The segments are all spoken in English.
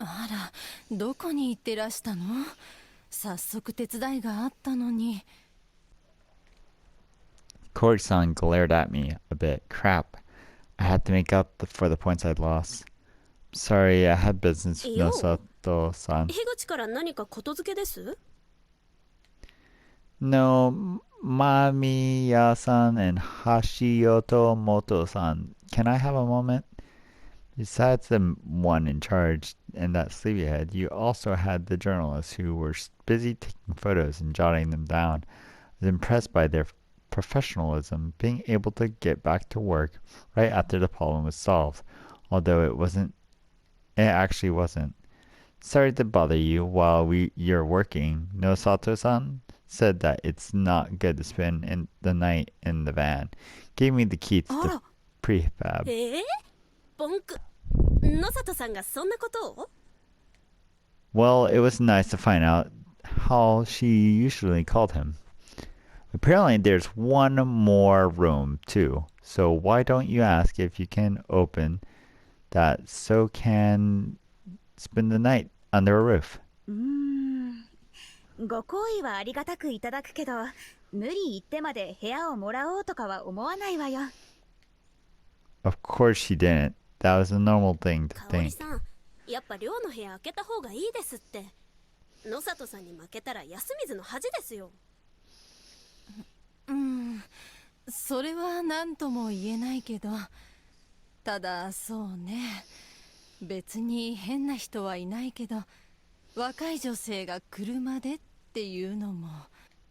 あら、どこに行ってらしたの？早速手伝いがあったのに。Corey-san glared at me a bit. Crap. I had to make up for the points I'd lost. Sorry, I had business with よう、Nosato-san. 樋口から何かことづけです？ No, Mamiya-san and Hashioto Moto-san. Can I have a moment? Besides the one in charge and that sleepyhead, you also had the journalists who were busy taking photos and jotting them down. I was impressed by their professionalism, being able to get back to work right after the problem was solved, although it actually wasn't. Sorry to bother you while you're working. Nosato-san said that it's not good to spend the night in the van. Gave me the key to あ the ら、prefab. ボンク、野里さんがそんなことを？ Well, it was nice to find out how she usually called him. Apparently, there's one more room, too. So why don't you ask if you can open that so can spend the night under a roof? ご好意はありがたくいただくけど、無理言ってまで部屋をもらおうとかは思わないわよ。Of course she didn't. That was a normal thing to 香織 think. さん、やっぱ寮の部屋開けた方がいいですって。野里さんに負けたら安水の恥ですよ。それは何とも言えないけど、ただそうね、別に変な人はいないけど、若い女性が車でっていうのも。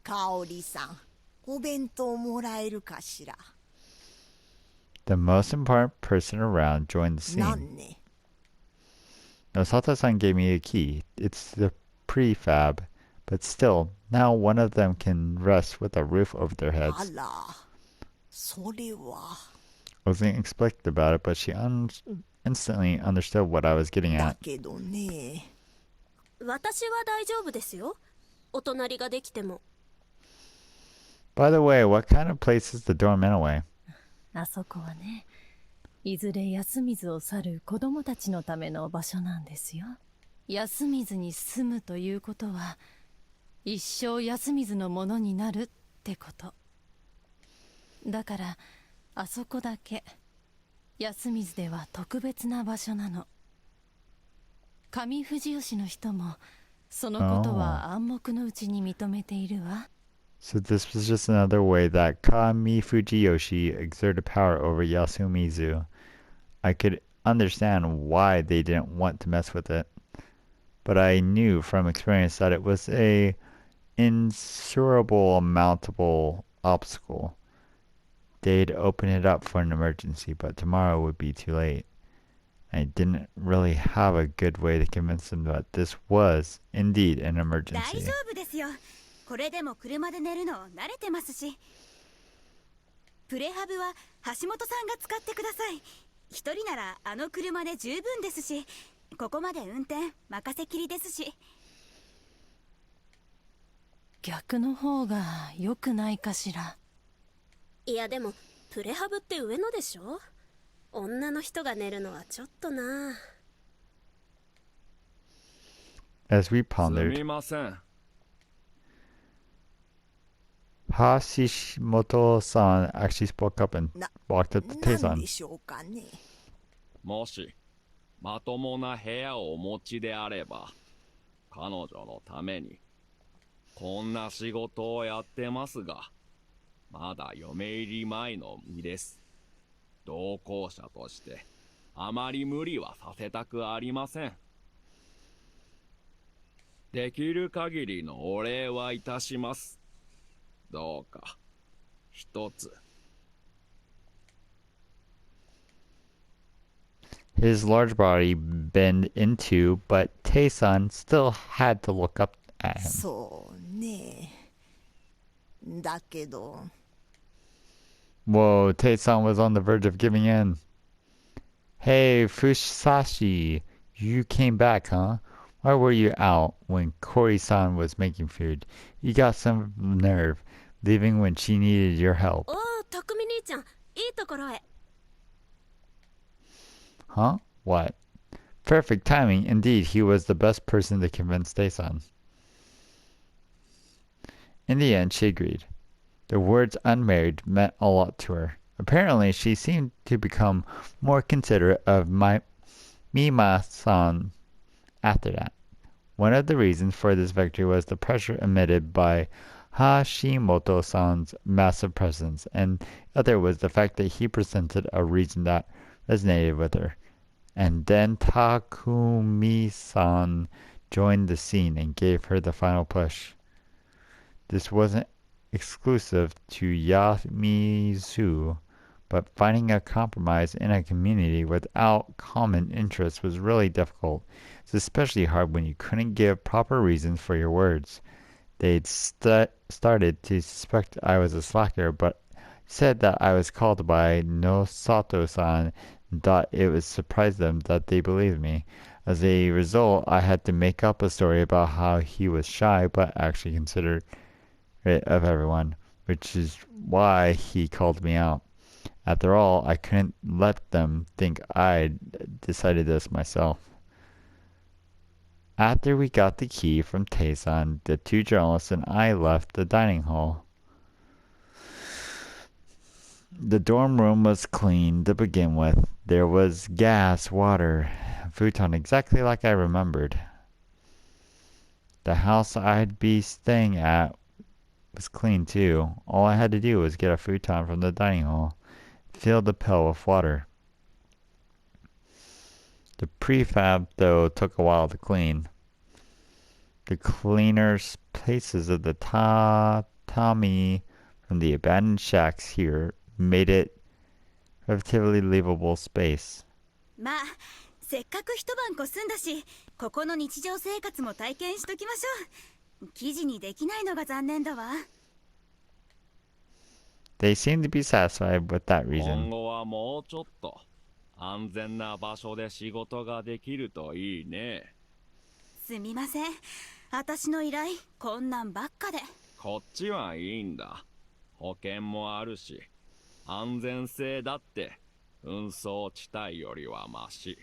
香織さん、お弁当もらえるかしら。The most important person around joined the な scene. んね。Nosato-san gave me a key. It's the prefab, but still, now one of them can rest with a roof over their あ heads. ら、それは。I wasn't explicit about it, but she instantly understood what I was getting だ at. けどね。私は大丈夫ですよ。お隣ができても。By the way, what kind of place is the dorm anyway? あそこはね、いずれ安水を去る子供たちのための場所なんですよ。安水に住むということは、一生安水のものになるってこと。だから、あそこだけ、安水では特別な場所なの。上富士吉の人も、そのことは暗黙のうちに認めているわ。So this was just another way that Kami Fujiyoshi exerted power over Yasumizu. I could understand why they didn't want to mess with it, but I knew from experience that it was a insurable, mountable obstacle. They'd open it up for an emergency, but tomorrow would be too late. I didn't really have a good way to convince them that this was indeed an 大 emergency. 丈夫ですよ。これでも車で寝るの慣れてますし。プレハブは橋本さんが使ってください。一人ならあの車で十分ですし、ここまで運転任せきりですし。逆の方が良くないかしら。いやでも、プレハブって上のでしょ？女の人が寝るのはちょっとな。As we す pondered, みません。 Hashimoto-san actually spoke up and な、 walked up to なん Tae-san. でしょうかね。もしまともな部屋をお持ちであれば、彼女のためにこんな仕事をやってますが、まだ嫁入り前の身です。同行者としてあまり無理はさせたくありません。できる限りのお礼はいたします。どうか一つ。His large body bent in two, but Tae-san still had to look up at him. そうね。だけど。 Whoa, Tae-san was on the verge of giving in. Hey, Fusashi, you came back, huh? Why were you out when Kori-san was making food? You got some nerve, leaving when she needed your help. おお、匠兄ちゃん、いいところへ。Huh? What? Perfect timing. Indeed, he was the best person to convince Taesan. In the end, she agreed. The words unmarried meant a lot to her. Apparently, she seemed to become more considerate of Mima-san after that. One of the reasons for this victory was the pressure emitted by Hashimoto-san's massive presence, and the other was the fact that he presented a reason that resonated with her. And then Takumi-san joined the scene and gave her the final push. This wasn't exclusive to Yamizu, but finding a compromise in a community without common interests was really difficult. It's especially hard when you couldn't give proper reasons for your words. They'd started to suspect I was a slacker, but said that I was called by Nosato-san and thought it would surprise them that they believed me. As a result, I had to make up a story about how he was shy but actually considered it of everyone, which is why he called me out. After all, I couldn't let them think I'd decided this myself. After we got the key from Taesan, the two journalists and I left the dining hall. The dorm room was clean to begin with. There was gas, water, a futon exactly like I remembered. The house I'd be staying at was clean too. All I had to do was get a futon from the dining hall, fill the pail with water. The prefab, though, took a while to clean. The cleaners' places of the tatami from the abandoned shacks here made it relatively livable space. まあせっかく一晩越すんだし、ここの日常生活も体験しときましょう。記事にできないのが残念だわ。They seemed to be satisfied with that 今 reason. 後はもうちょっと安全な場所で仕事ができるといいね。すみません。私の依頼、こんなんばっかで。こっちはいいんだ。保険もあるし、安全性だって紛争地帯よりはマシ。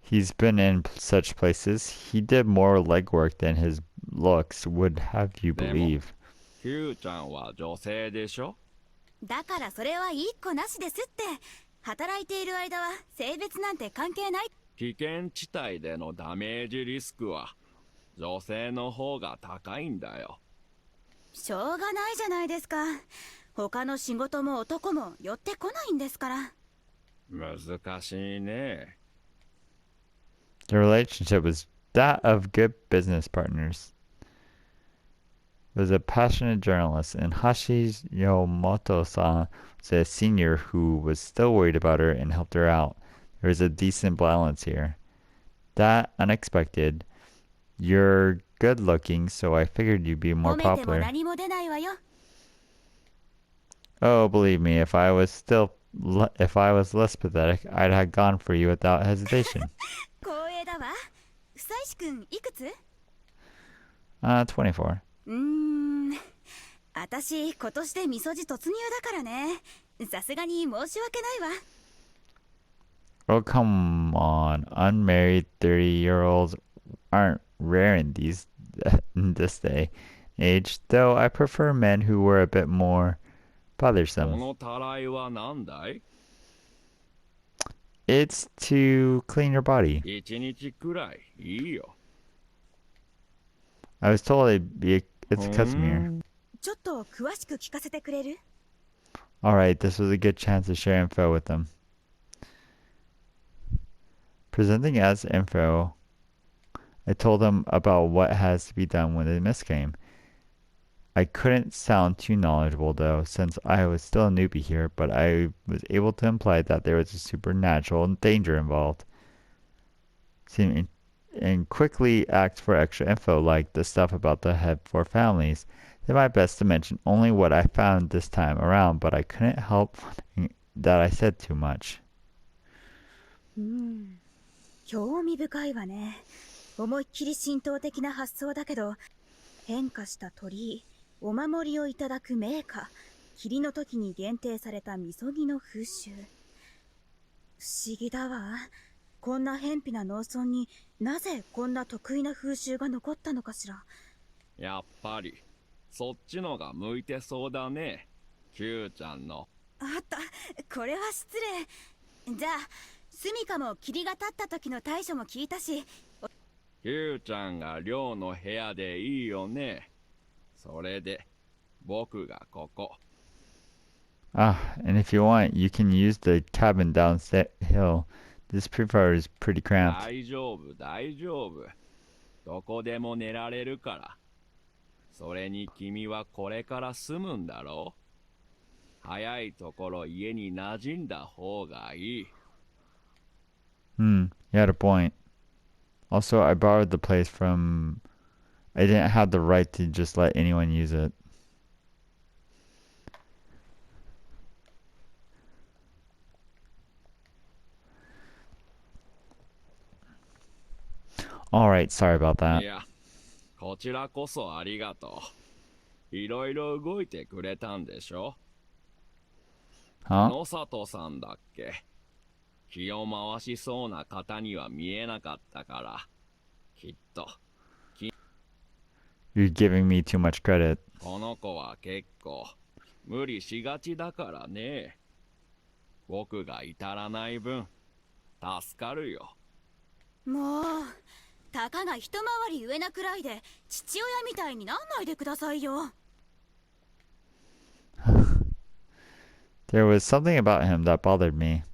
He's been in such places. He did more legwork than his looks would have you でも believe. キューちゃんは女性でしょ。だからそれはいい子なしですって。働いている間は性別なんて関係ない。危険地帯でのダメージリスクは女性の方が高いんだよ。しょうがないじゃないですか。他の仕事も男も寄ってこないんですから。難しいね。The relationship was that of good business partners. Was a passionate journalist, and Hashimoto-san was a senior who was still worried about her and helped her out. There was a decent balance here. That unexpected. You're good looking, so I figured you'd be more 褒めても popular. 何も出ないわよ。 Oh, believe me, if I was less pathetic, I'd have gone for you without hesitation. 光栄だわ。久石くんいくつ？ 24. 私今年でみそじ突入だからね。さすがに申し訳ないわ。Oh, come on. Unmarried 30-year-olds aren't rare in this day age, though I prefer men who were a bit more こ bothersome. のたらいは何だい？ It's to clean your body. 一日くらいいいよ。I was told it's custom here. ちょっと詳しく聞かせてくれる？ Alright, this was a good chance to share info with them. Presenting as info, I told them about what has to be done when the mist came. I couldn't sound too knowledgeable though, since I was still a newbie here, but I was able to imply that there was a supernatural danger involved. And quickly asked for extra info like the stuff about the head for families. Did my best to mention only what I found this time around, but I couldn't help that I said too much. 興味深いわね。思いっきり神道的な発想だけど、変化した鳥居、お守りをいただく名家、霧の時に限定されたみそぎの風習。思議だわ。こんな偏僻な農村になぜこんな得意な風習が残ったのかしら。やっぱりそっちのが向いてそうだね、Q ちゃんの。あった、これは失礼。じゃあスミカも霧が立った時の対処も聞いたし。Q ちゃんが寮の部屋でいいよね。それで僕がここ。Ah, and if you want, you can use the cabin down that hill. This pre-fire is pretty cramped. 大丈夫大丈夫、どこでも寝られるから。それに君はこれから住むんだろう。早いところ家に馴染んだ方がいい。You had a point. Also, I borrowed the place from... I didn't have the right to just let anyone use it. Alright, sorry about い that. や、こちらこそありがとう。いろいろ動いてくれたんでしょ。 Huh? 野里さんだっけ。気を回しそうな方には見えなかったから、きっと。You're giving me too much credit. この子は結構無理しがちだからね。僕が至らない分助かるよ。もうたかが一回り上なくらいで父親みたいになんないでくださいよ。There was something about him that bothered me.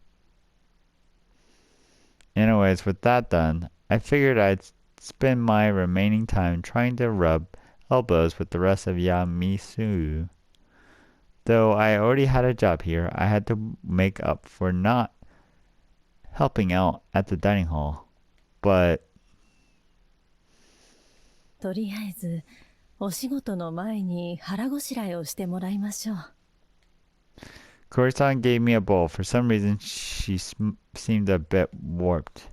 Anyways, with that done, I figured I'd spend my remaining time trying to rub elbows with the rest of Yamisu. Though I already had a job here, I had to make up for not helping out at the dining hall. But とりあえずお仕事の前に腹ごしらえをしてもらいましょう。Kori-san gave me a bowl. For some reason, she seemed a bit warped.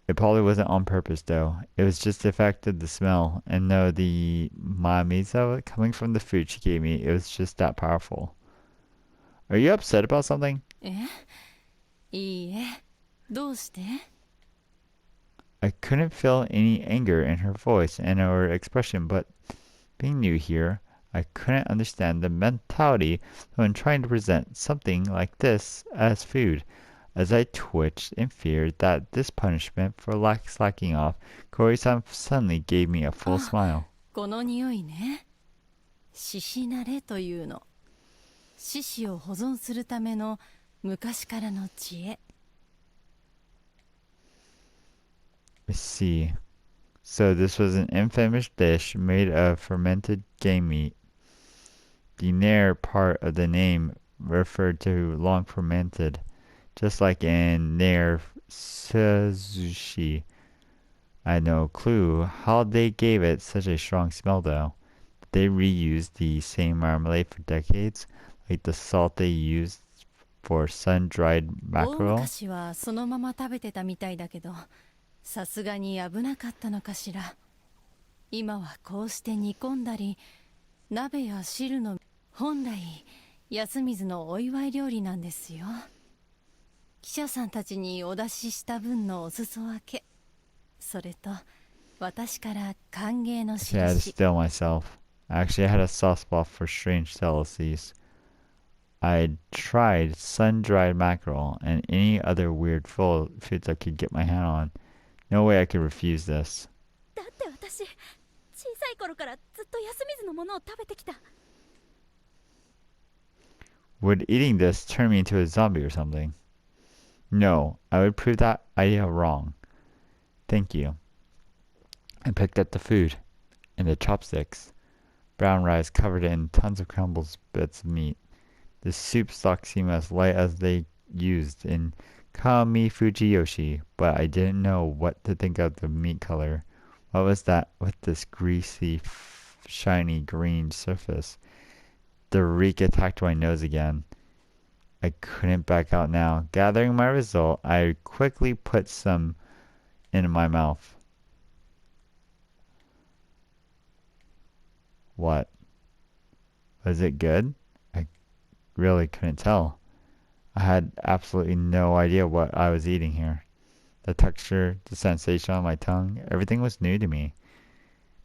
It probably wasn't on purpose, though. It was just the effect of the smell. And no, the mamizo coming from the food she gave me, it was just that powerful. Are you upset about something? いいえ、どうして？ I couldn't feel any anger in her voice and her expression, but being new here, I couldn't understand the mentality when trying to present something like this as food. As I twitched in fear that this punishment for slacking off, Kori-san suddenly gave me a full smile. この匂いね。獅子慣れというの。獅子を保存するための昔からの知恵。I see. So this was an infamous dish made of fermented game meat. The nair part of the name referred to long fermented, just like in nair suzushi. I had no clue how they gave it such a strong smell though. They reused the same marmalade for decades, like the salt they used for sun-dried 大 mackerel. 昔はそのまま食べてたみたいだけど、さすがに危なかったのかしら。今はこうして煮込んだり、鍋や汁の本来安水のお祝い料理なんですよ。記者さんたちにお出しした分のお裾分け、それと私から歓迎の See, I had to 印。 still myself. I actually had a soft spot for strange delicacies. I'd tried sun-dried mackerel and any other weird foods I could get my hand on. No way I could refuse this. だって私小さい頃からずっと安水のものを食べてきた。 Would eating this turn me into a zombie or something? No, I would prove that idea wrong. Thank you. I picked up the food and the chopsticks. Brown rice covered in tons of crumbled bits of meat. The soup stock seemed as light as they used in Kami Fujiyoshi, but I didn't know what to think of the meat color. What was that with this greasy, shiny green surface? The reek attacked my nose again. I couldn't back out now. Gathering my result, I quickly put some in my mouth. What? Was it good? I really couldn't tell. I had absolutely no idea what I was eating here. The texture, the sensation on my tongue, everything was new to me.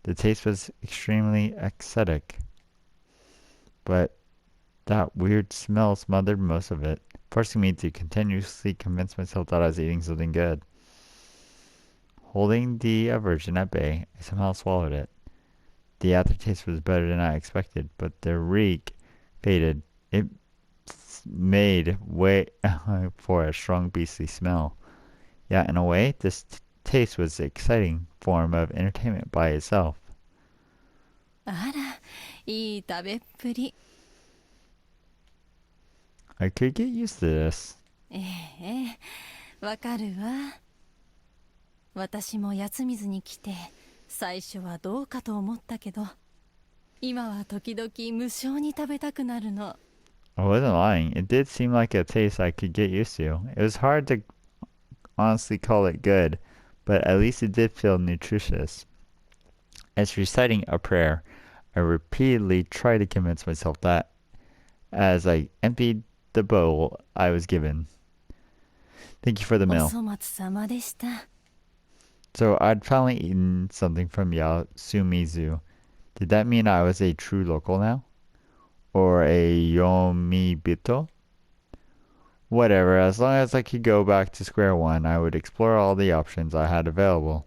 The taste was extremely aesthetic, but that weird smell smothered most of it, forcing me to continuously convince myself that I was eating something good. Holding the aversion at bay, I somehow swallowed it. The aftertaste was better than I expected, but the reek faded. It made way for a strong beastly smell. Yeah, in a way, this taste was an exciting form of entertainment by itself. あら、いい食べっぷり。I could get used to this. ええ、わかるわ。私も安水に来て、最初はどうかと思ったけど、今は時々無性に食べたくなるの。I wasn't lying. It did seem like a taste I could get used to. It was hard to honestly call it good, but at least it did feel nutritious. As reciting a prayer, I repeatedly tried to convince myself that as I emptied the bowl I was given. Thank you for the お meal. 粗末様でした。So I'd finally eaten something from Yasumizu. Did that mean I was a true local now? Or a Yomibito? Whatever, as long as I could go back to square one, I would explore all the options I had available.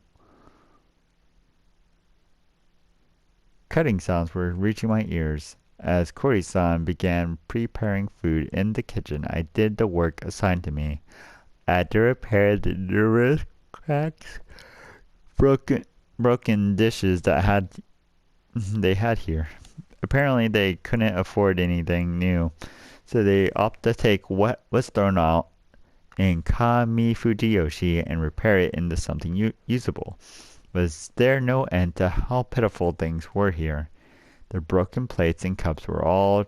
Cutting sounds were reaching my ears. As Kori-san began preparing food in the kitchen, I did the work assigned to me. I had to repair the numerous cracks, broken dishes that they had here. Apparently they couldn't afford anything new, so they opted to take what was thrown out in Kami Fujiyoshi and repair it into something usable. Was there no end to how pitiful things were here? The broken plates and cups were all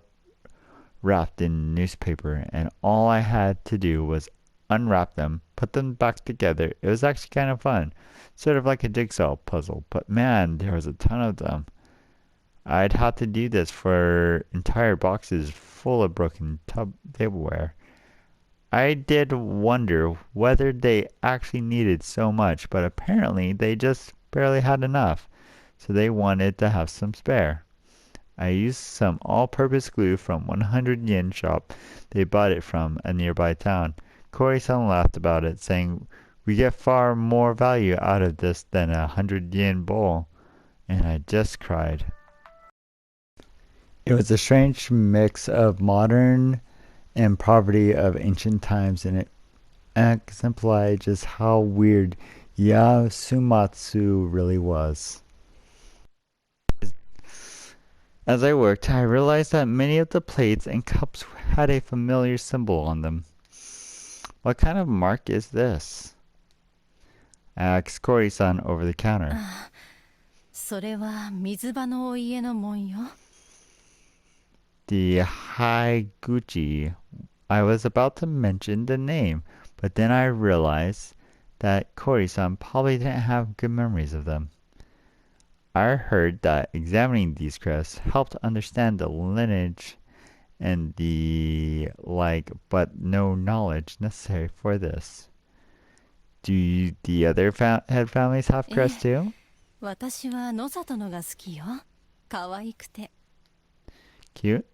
wrapped in newspaper, and all I had to do was unwrap them, put them back together. It was actually kind of fun, sort of like a jigsaw puzzle, but man, there was a ton of them. I'd have to do this for entire boxes full of broken tableware. I did wonder whether they actually needed so much, but apparently they just barely had enough, so they wanted to have some spare. I used some all-purpose glue from 100 yen shop they bought it from a nearby town. Kori-san laughed about it, saying, "We get far more value out of this than a 100 yen bowl," and I just cried. It was a strange mix of modern and poverty of ancient times, and it exemplified just how weird Yasumatsu really was. As I worked, I realized that many of the plates and cups had a familiar symbol on them. What kind of mark is this? I asked Kori-san over the counter. それは水場のお家の門よ。The Haiguchi. I was about to mention the name, but then I realized that Kori-san probably didn't have good memories of them. I heard that examining these crests helped understand the lineage and the like, but no knowledge necessary for this. Do the other head families have crests too? 私は野里のが好きよ。可愛くて。Cute?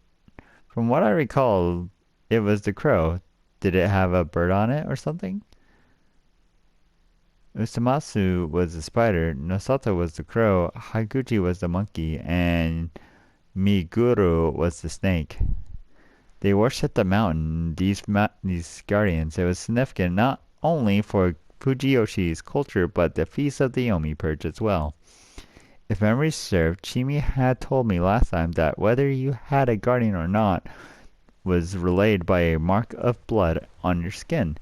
From what I recall, it was the crow. Did it have a bird on it or something? Usamasu was the spider, Nosato was the crow, Haiguchi was the monkey, and Miguru was the snake. They worshipped the mountain, these guardians. It was significant not only for Fujiyoshi's culture, but the feast of the Yomi Purge as well. If memory served, Chimi had told me last time that whether you had a guardian or not was relayed by a mark of blood on your skin.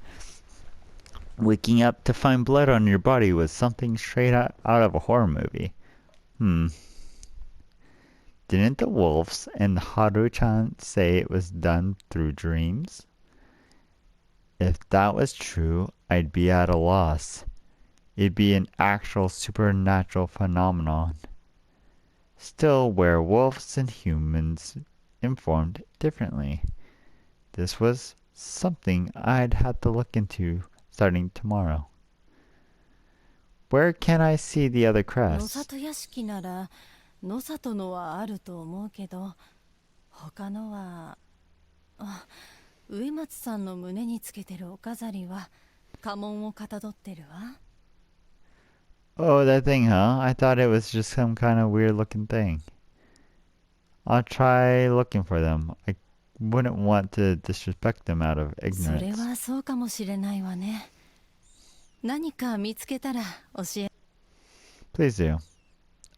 Waking up to find blood on your body was something straight out of a horror movie. Didn't the wolves and Haru-chan say it was done through dreams? If that was true, I'd be at a loss. It'd be an actual supernatural phenomenon. Still, werewolves and humans informed differently. This was something I'd have to look into starting tomorrow. Where can I see the other 野 crests? 里屋敷なら野里のはあると思うけど、他のは植松さんの胸につけてるお飾りは家紋をかたどってるわ。 Oh, that thing, huh? I thought it was just some kind of weird looking thing. I'll try looking for them. I wouldn't want to disrespect them out of それ ignorance. はそうかもしれないわね。何か見つけたら教え。 Please do.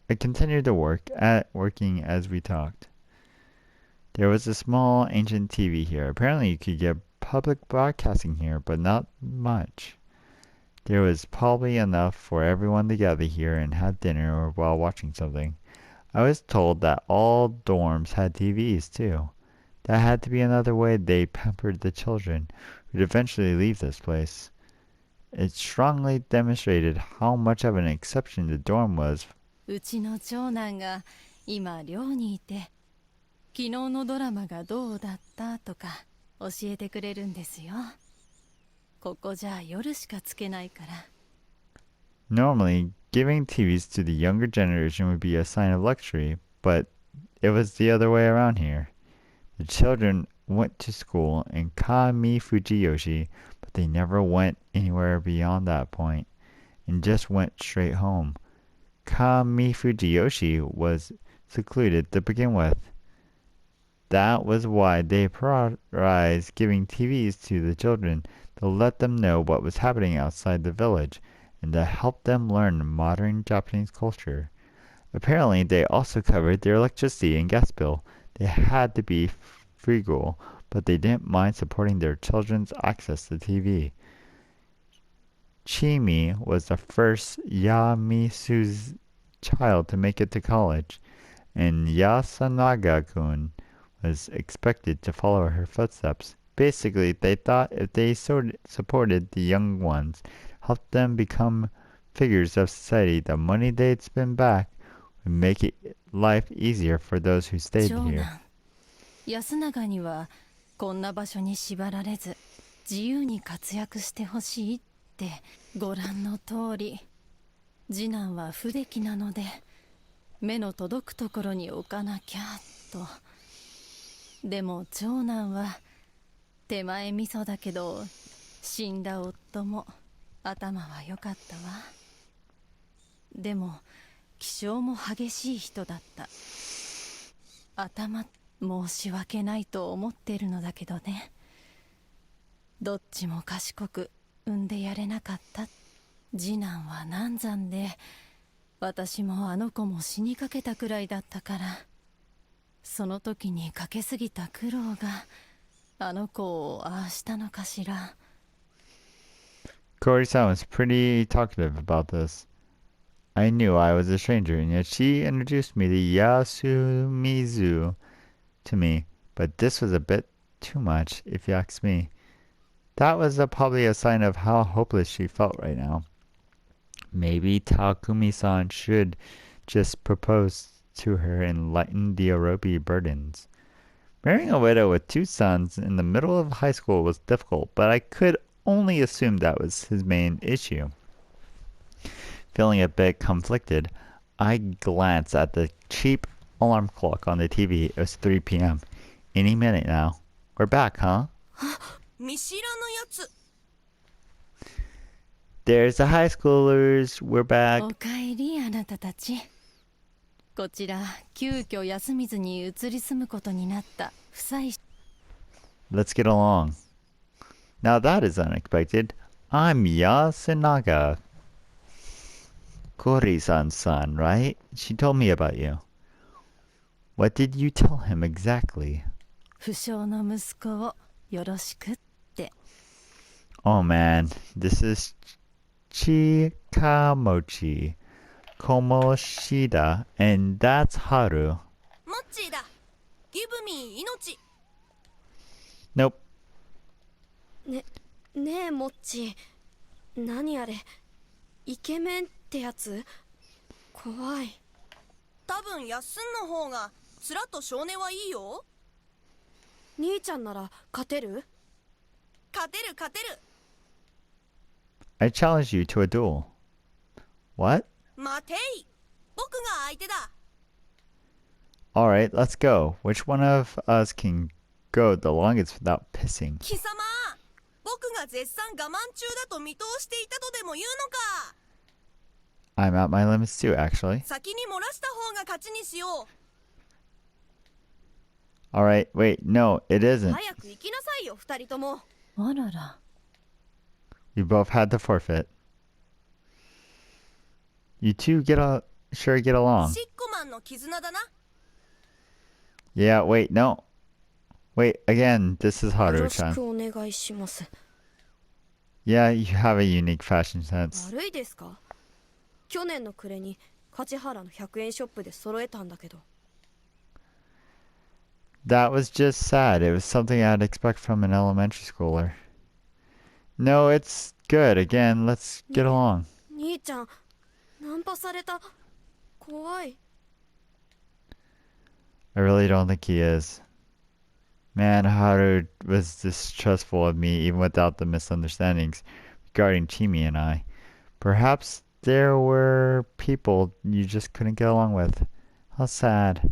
I continued to working as we talked. There was a small ancient TV here. Apparently you could get public broadcasting here, but not much. There was probably enough for everyone to gather here and have dinner or while watching something. I was told that all dorms had TVs too. That had to be another way they pampered the children who'd eventually leave this place. It strongly demonstrated how much of an exception the dorm was. うちの長男が今寮にいて、昨日のドラマがどうだったとか教えてくれるんですよ。ここじゃ夜しかつけないから。 Normally, giving TVs to the younger generation would be a sign of luxury, but it was the other way around here. The children went to school in Kami Fujiyoshi, but they never went anywhere beyond that point, and just went straight home. Kami Fujiyoshi was secluded to begin with. That was why they prioritized giving TVs to the children to let them know what was happening outside the village, and to help them learn modern Japanese culture. Apparently, they also covered their electricity and gas bill. They had to be frugal, but they didn't mind supporting their children's access to TV. Chimi was the first Yamisu's child to make it to college, and Yasanaga-kun was expected to follow her footsteps. Basically, they thought if they supported the young ones, helped them become figures of society, the money they'd spend back would make life easier for those who stayed 長 here. 男、安永にはこんな場所に縛られず自由に活躍してほしいってご覧の通り、次男は不出来なので目の届くところに置かなきゃと。でも長男は手前味噌だけど、死んだ夫も頭は良かったわ。でも気性も激しい人だった。頭申し訳ないと思ってるのだけどね。どっちも賢く産んでやれなかった。次男は難産で、私もあの子も死にかけたくらいだったから、その時にかけすぎた苦労があの子をああしたのかしら。 Cory-san was pretty talkative about this. I knew I was a stranger, and yet she introduced me to Yasumizu to me, but this was a bit too much, if you ask me. That was probably a sign of how hopeless she felt right now. Maybe Takumi-san should just propose to her and lighten the Orobi burdens. Marrying a widow with 2 sons in the middle of high school was difficult, but I could only assume that was his main issue. Feeling a bit conflicted, I glanced at the cheap alarm clock on the TV. It was 3 p.m. Any minute now. We're back, huh? 見知らぬやつ。 There's the high schoolers. We're back. おかえりあなたたち。こちら急遽休みずに移り住むことになった夫妻。 Let's get along. Now that is unexpected. I'm Yasunaga. Kori-san's son, right? She told me about you. What did you tell him exactly? 不肖の息子をよろしくって。 Oh man, this is Chikamochi, Komoshida, and that's Haru. モッチーだ。ギブミー命。 Nope. ねえモッチ、何あれ、イケメンってやつ？怖い。多分やっすんの方がつらと少年はいいよ。兄ちゃんなら勝てる？勝てる勝てる。 I challenge you to a duel. What? 待てい。僕が相手だ。 Alright, let's go. Which one of us can go the longest without pissing? 貴様、僕が絶賛我慢中だと見通していたとでも言うのか。 I'm at my limits too, actually. 先に漏らした方が勝ちにしよう。 Alright, wait, no, it isn't. 早く行きなさいよ、二人とも。あらら。 We both had to forfeit. You two sure get along. シッコマンの絆だな。 Yeah, wait, no. Wait, again, this is よろ Haru-chan. しくお願いします。 Yeah, you have a unique fashion sense. 悪いですか？去年の暮れに梶原の100円ショップで揃えたんだけど。 That was just sad. It was something I'd expect from an elementary schooler. No, it's good. Again, let's get along. 兄ちゃん、ナンパされた。怖い。 I really don't think he is. Man, Haru was distrustful of me even without the misunderstandings regarding Chimi and I. Perhaps there were people you just couldn't get along with. How sad.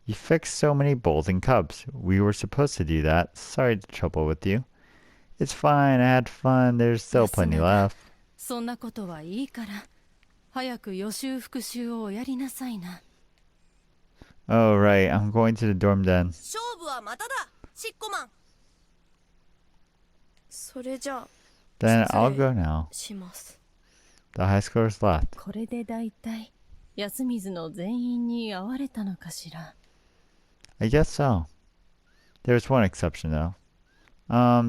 You fixed so many bulls and cubs. We were supposed to do that. Sorry to trouble with you. It's fine. I had fun. There's still plenty left. そんなことはいいから、早く予習復習をおやりなさいな。 Oh, right. I'm going to the dorm then. 勝負はまただ、シッコマン。それじゃあ、 Then I'll go now. します。 The high schoolers left. これでだいたい安水の全員に会われたのかしら。 I guess so. There's one exception though.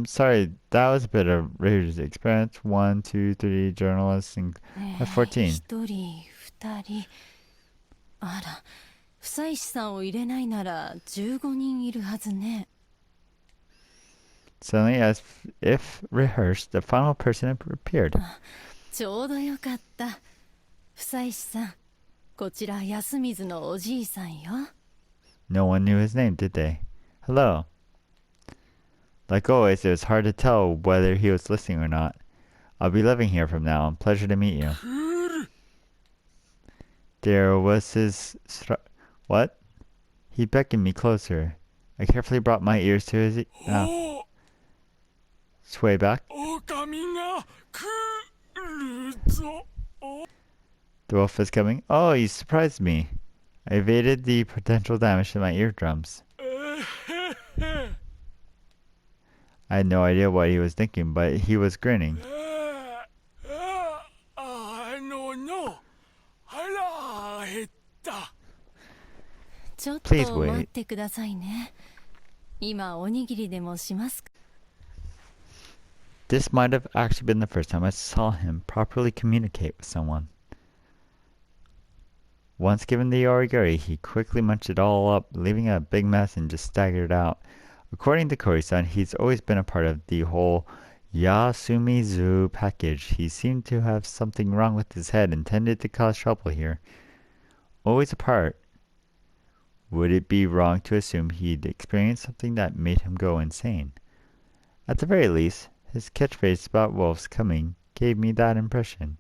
Sorry, that was a bit of Raiders experience. 1, 2, 3 journalists and 14. 一人、二人。あら、夫妻子さんを入れないなら15人いるはずね。 Suddenly, as if rehearsed, the final person appeared. ちょうどよかった。夫妻子さん、こちら安水のおじいさんよ。 No one knew his name, did they? Hello. Like always, it was hard to tell whether he was listening or not. I'll be living here from now on. Pleasure to meet you. There was his... What? He beckoned me closer. I carefully brought my ears to his... Sway back. The wolf is coming. Oh, you surprised me. I evaded the potential damage to my eardrums. I had no idea what he was thinking, but he was grinning. Please ちょっと wait. 待ってくださいね。今おにぎりでもしますか。 This might have actually been the first time I saw him properly communicate with someone. Once given the origami, he quickly munched it all up, leaving a big mess and just staggered out. According to Kori-san, he's always been a part of the whole Yasumizu package. He seemed to have something wrong with his head and tended to cause trouble here. Always a part. Would it be wrong to assume he'd experienced something that made him go insane? At the very least, his catchphrase about wolves coming gave me that impression.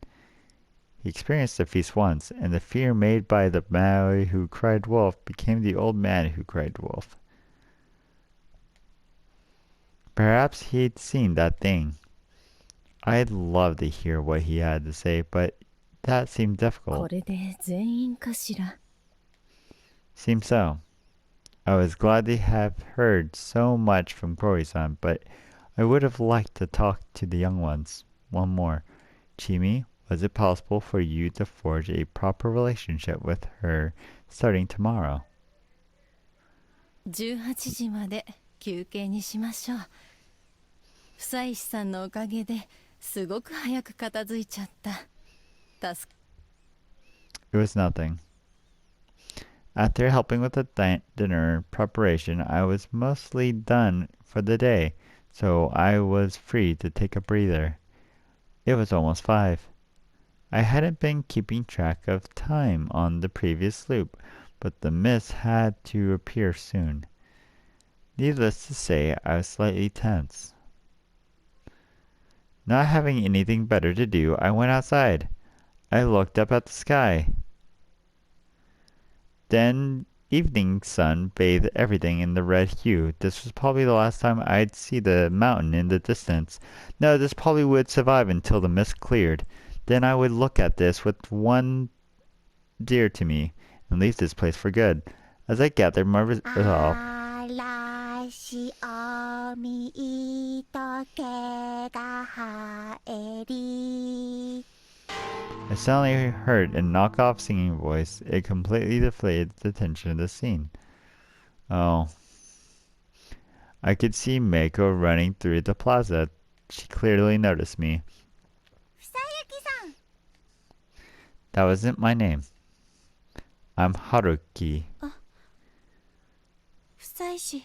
He experienced a feast once, and the fear made by the Maori who cried wolf became the old man who cried wolf. Perhaps he'd seen that thing. I'd love to hear what he had to say, but that seemed こ difficult. れで全員かしら。 Seemed so. I was glad to have heard so much from Kori-san, but I would have liked to talk to the young ones. One more. Chimi, was it possible for you to forge a proper relationship with her starting tomorrow? 18時まで休憩にしましょう。夫妻子さんのおかげですごく早く片付いちゃった。助 It was nothing. After helping with the dinner preparation, I was mostly done for the day, so I was free to take a breather. It was almost 5. I hadn't been keeping track of time on the previous loop, but the mist had to appear soon. Needless to say, I was slightly tense. Not having anything better to do, I went outside. I looked up at the sky. Then evening sun bathed everything in the red hue. This was probably the last time I'd see the mountain in the distance. No, this probably would survive until the mist cleared. Then I would look at this with one dear to me and leave this place for good. As I gathered my resolve, 嵐を見とけが生えり I suddenly heard a knockoff singing voice. It completely deflated the tension of the scene. Oh. I could see Mako running through the plaza. She clearly noticed me. 房焼さん That wasn't my name. I'm Haruki. 房石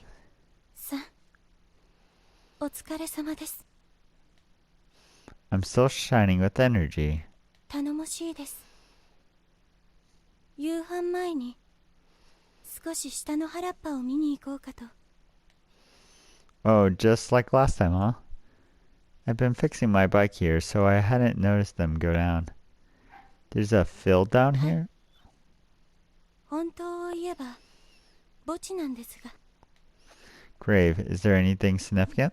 さんお疲れ様です。 I'm still shining with energy. 頼もしいです。夕飯前に少し下の原っぱを見に行こうかと。 Oh, just like last time, huh? I've been fixing my bike here, so I hadn't noticed them go down. There's a field down here? 本当を言えば墓地なんですが。 Grave, is there anything significant?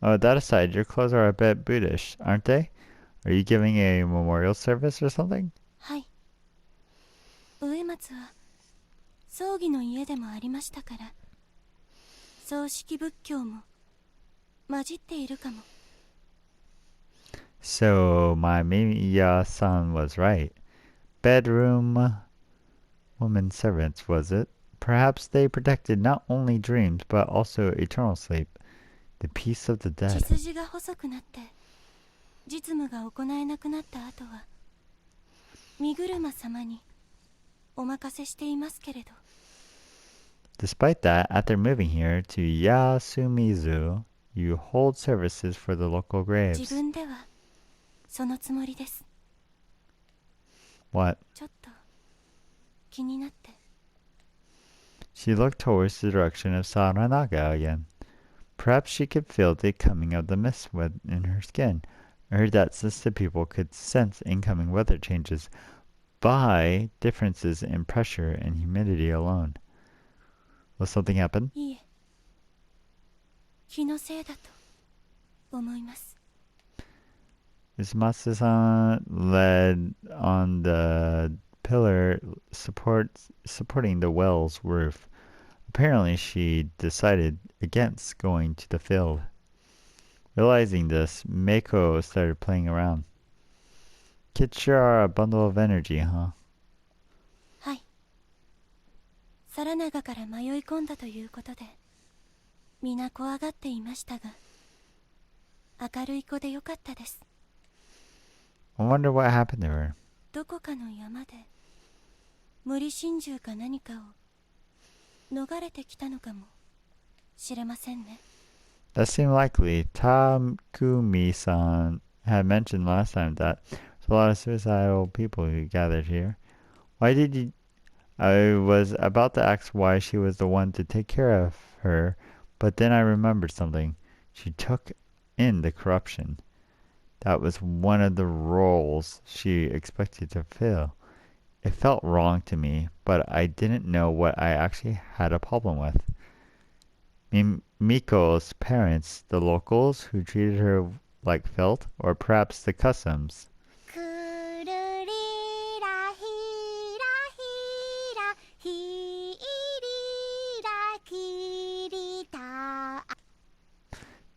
Oh, that aside, your clothes are a bit Buddhist, aren't they? Are you giving a memorial service or something? はい。植松は葬儀の家でもありましたから、葬式仏教も混じっているかも。 So, my Miya-san was right. Bedroom woman servants, was it? Perhaps they protected not only dreams, but also eternal sleep. The peace of the 血 dead. 筋が細くなって実務が行えなくなった後は身車様にお任せしていますけれど。 Despite that, after moving here to Yasumizu, you hold services for the local 自 graves. 分ではそのつもりです。 What? ちょっと気になって。 She looked towards the direction of Saranaga again. Perhaps she could feel the coming of the mist in her skin. I heard that sensitive people could sense incoming weather changes by differences in pressure and humidity alone. Will something happen? いいえ、気のせいだと思います。 Is Matsu-san led on the pillar supporting the well's roof? Apparently she decided against going to the field. Realizing this, Mako started playing around. Kids sure are a bundle of energy, huh? はい。皿長から迷い込んだということで皆怖がっていましたが、明るい子でよかったです。 I wonder what happened to her. どこかの山で無理心中か何かを逃れてきたのかもしれませんね。 That seemed likely. Takumi-san had mentioned last time that there's a lot of suicidal people who gathered here. Why did you... I was about to ask why she was the one to take care of her, but then I remembered something. She took in the corruption. That was one of the roles she expected to fill. It felt wrong to me, but I didn't know what I actually had a problem with. Miko's parents, the locals who treated her like filth, or perhaps the customs. くるりらひらひらひりらきりた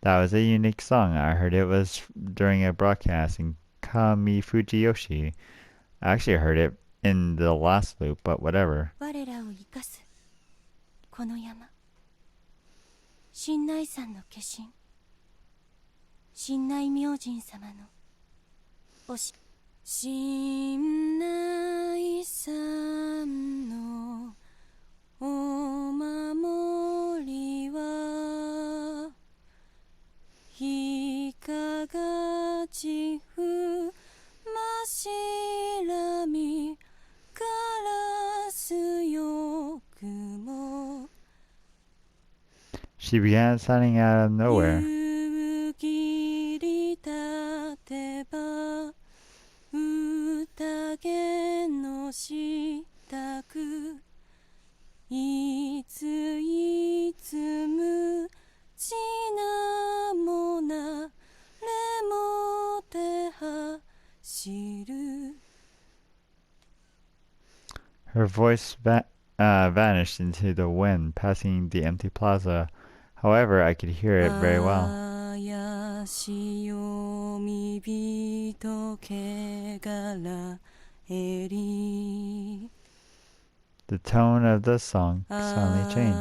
That was a unique song. I heard it was during a broadcast in Kami Fujiyoshi. I actually heard it in the last loop, but whatever. 我らを生かすこの山、神内山の化身、神内明神様のおし、神内山のお守りはひかがちふましらみからすよくも She began sounding out of nowhere. 夕霧のしたくいついつむちなもなれもてはしる Her voice vanished into the wind, passing the empty plaza. However, I could hear it very well. 怪しよみびとけがらえり The tone of the song suddenly changed.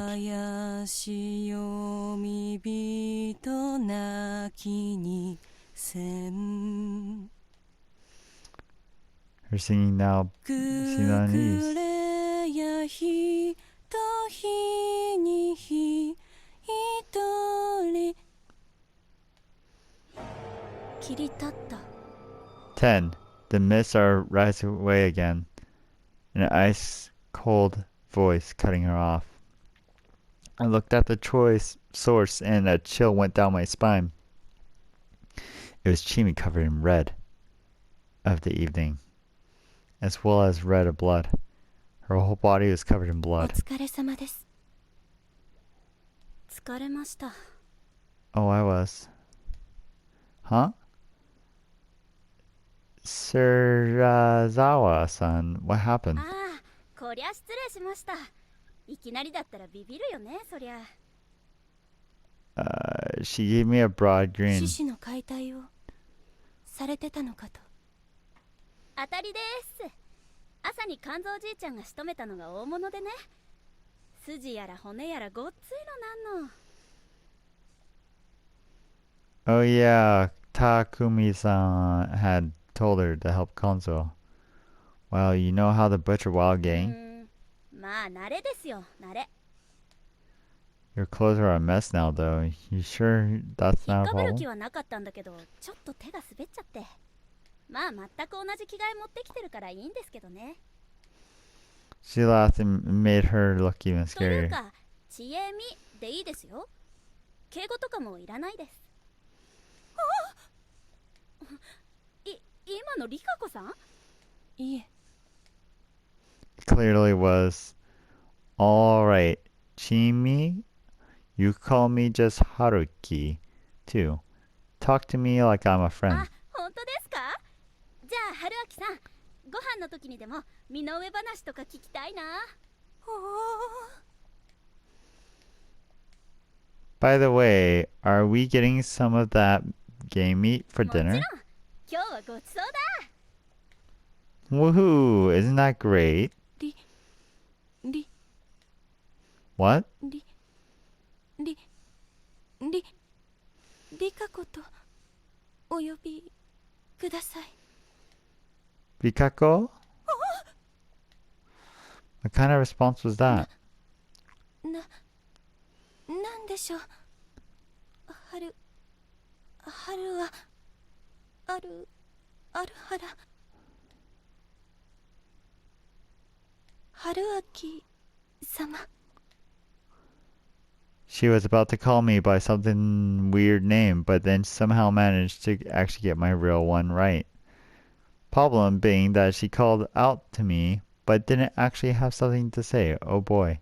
怪しよみびとなきにせん Her singing now く seemed く uneasy. れやひとひにひとり切り立った 10. The mists are rising away again. An ice-cold voice cutting her off. I looked at the choice source and a chill went down my spine. It was Chimi covered in red of the evening, as well as red of blood. Her whole body was covered in お blood. 疲れ様です疲れました Oh, I was. Huh? Surazawa-san, what happened? ああ、こりゃ失礼しました。いきなりだったらビビるよね、そりゃ。She gave me a broad 獅 grin. 子の解体をされてたのかと当たりです。朝に肝臓じいちゃんが仕留めたのが大物でね。筋やら骨やらごっついのなんの。Oh yeah, Takumi-san had told her to help Konzo. Well, you know how the Butcher Wild gang? まあ慣れですよ、慣れ。 Your clothes are a mess now, though. You sure that's 引 not っ a かぶる problem? 気はなかったんだけど、ちょっと手が滑っちゃって。まあ全く同じ着替え持ってきてるからいいんですけどね。 She laughed and made her look even という scarier. か、知恵みでいいですよ。敬語とかもいらないです。今のリカコさん？いえ Clearly was. Alright, Chimi, you call me just Haruki, too. Talk to me like I'm a あ、 friend. 本当ですか？じゃあ春明さん、ご飯の時にでも身の上話とか聞きたいな。 By the way, are we getting some of that game meat for もちろん、 dinner? 今日はごちそうだ。 Woohoo! Isn't that great? リ What? リカコとお呼びください Bikako? What kind of response was that? なんでしょう春はあるはら春明様 She was about to call me by something weird name, but then somehow managed to actually get my real one right. Problem being that she called out to me, but didn't actually have something to say. Oh boy.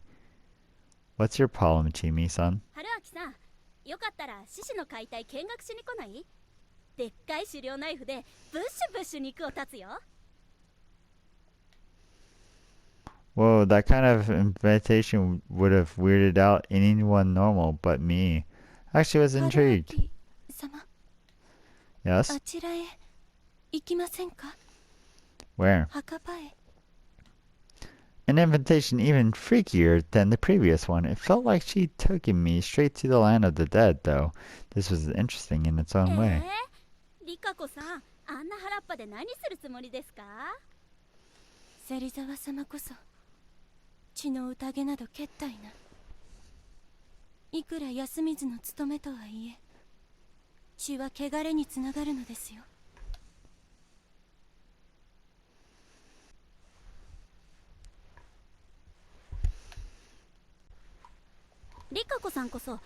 What's your problem, Chimi-san? 春明さん、よかったら獅子の解体見学しに来ない？でっかい狩猟ナイフでブッシュブッシュ肉を断つよ。 Whoa, that kind of invitation would have weirded out anyone normal but me. Actually, I was 春 intrigued. 明様 Yes? あちらへ行きませんか Where? 墓場へ An invitation even freakier than the previous one. It felt like she'd taken me straight to the land of the dead, though. This was interesting in its own way. リカコさん、あんな原っぱで何するつもりですか？芹沢様こそ血の宴などけったいな。いくら休みずの務めとはいえ血は汚れにつながるのですよ。リカコさんこそ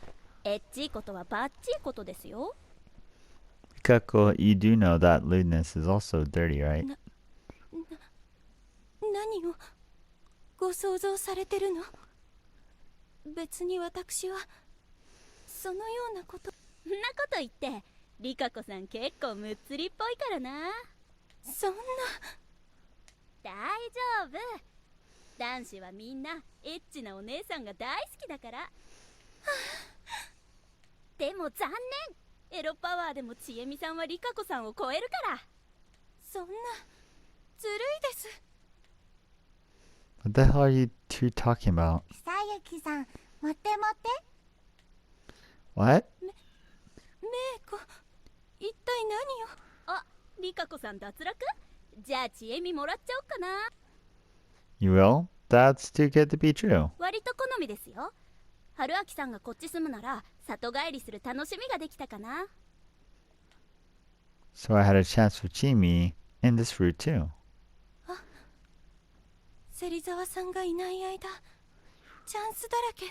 エッチいことはバッチいことですよ。 Kako, you do know that lewdness is also dirty, right? な何をご想像されてるの？別に私はそのようなこと。そんなこと言ってリカ子さん結構むっつりっぽいからな。そんな。大丈夫。男子はみんなエッチなお姉さんが大好きだから。でも残念、エロパワーでも千恵美さんはリカ子さんを超えるから。そんなずるいです。 What the hell are you two talking about? さゆきさん、持って持って。 What? メイコ、一体何を。あ、リカ子さん脱落。じゃあ千恵美もらっちゃおっかな。 You will? That's too good to be true. 割と好みですよ。春明さんがこっち住むなら里帰りする楽しみができたかな。 So I had a chance for Chimi in this route too. 芹沢さんがいない間、チャンスだらけ。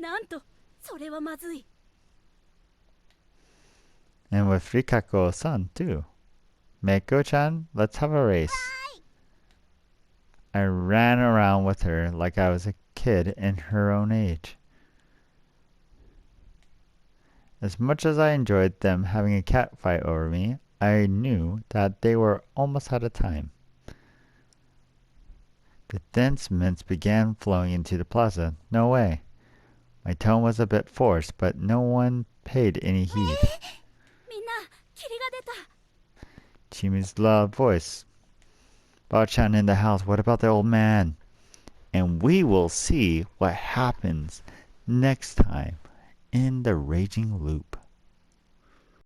なんとそれはまずい。 And with Rikako-san too. Meiko-chan, let's have a race. I ran around with her like I was a kid in her own age. As much as I enjoyed them having a cat fight over me, I knew that they were almost out of time. The dense mints began flowing into the plaza. No way. My tone was a bit forced, but no one paid any heed. みんな霧が出た。 Chimi's loud voice. Bao-chan in the house, what about the old man? And we will see what happens next time in the Raging Loop.